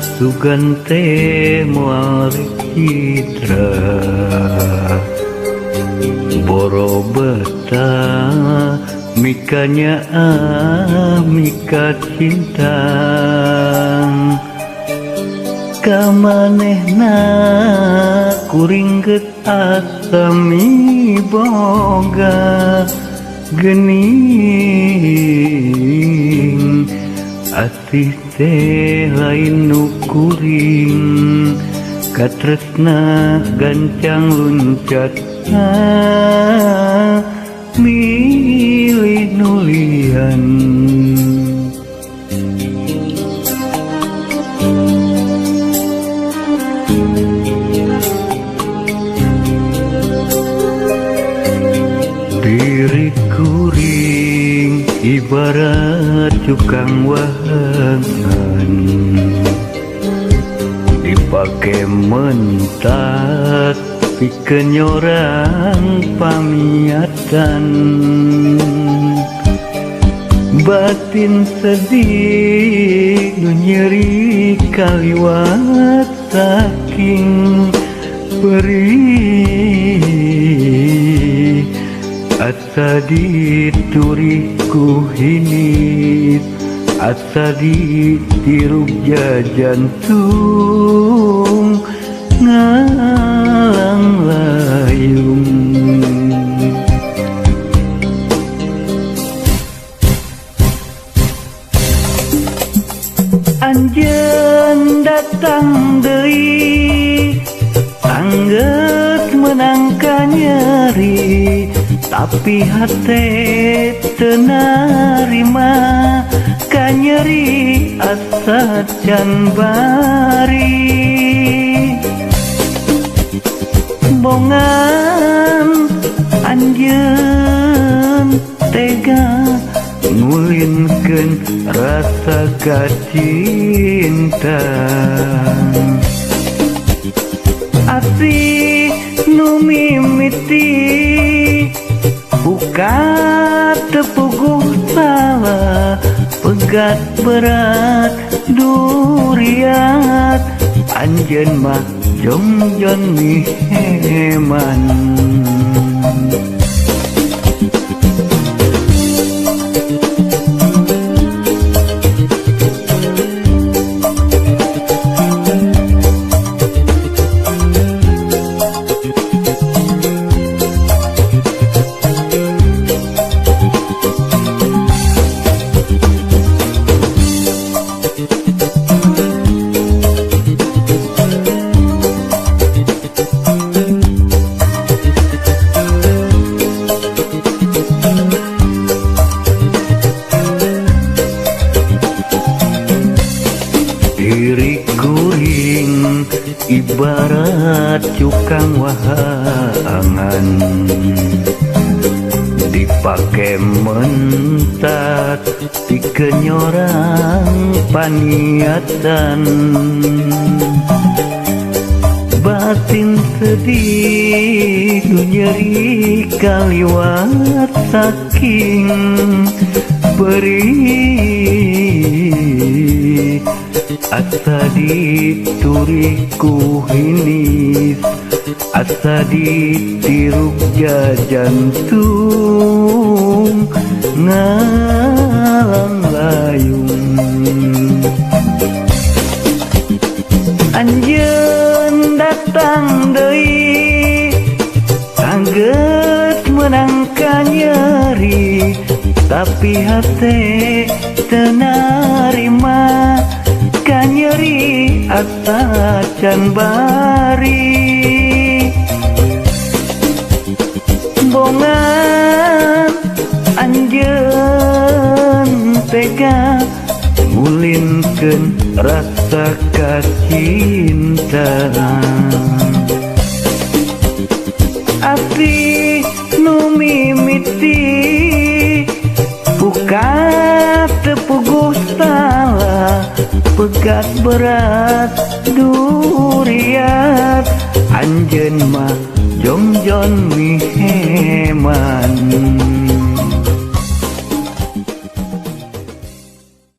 Sugante moal citra boro beta mikanya mika cinta kamanehna kuring geut asami boga geuning asih teh lain nu kuring katresna gancang luncat milih nulian diri kuring ibarat cukang wahangan dipake mentat pikeun nyorang pamiatan batin sedih nu nyeri kaliwat saking perih asa dituri ku hinit asa ditirup jantung ngalang layung anjeun datang deui anggeus menangka nyeri tapi hate teu narima ka nyeri asa can bari bongan anjeun tega ngulinkeun rasa kacinta asih nu mimiti buka tepuguh salah pegat berat duriat anjeun mah jongjon miheman diri kuring ibarat cukang wahangan dipake mentat pikeun nyorang paniatan batin sedih nu nyeri kaliwat saking perih asa dituri ku hinis asa ditirup jantung ngalang layung anjeun datang deui anggeus menangka nyeri tapi hate teu narima ka nyeri asa can bari bongan anjeun tega ngulinkeun rasa kacinta asih nu mimiti buka tepuguh salah pegat berat duriat anjeun mah jongjon mihe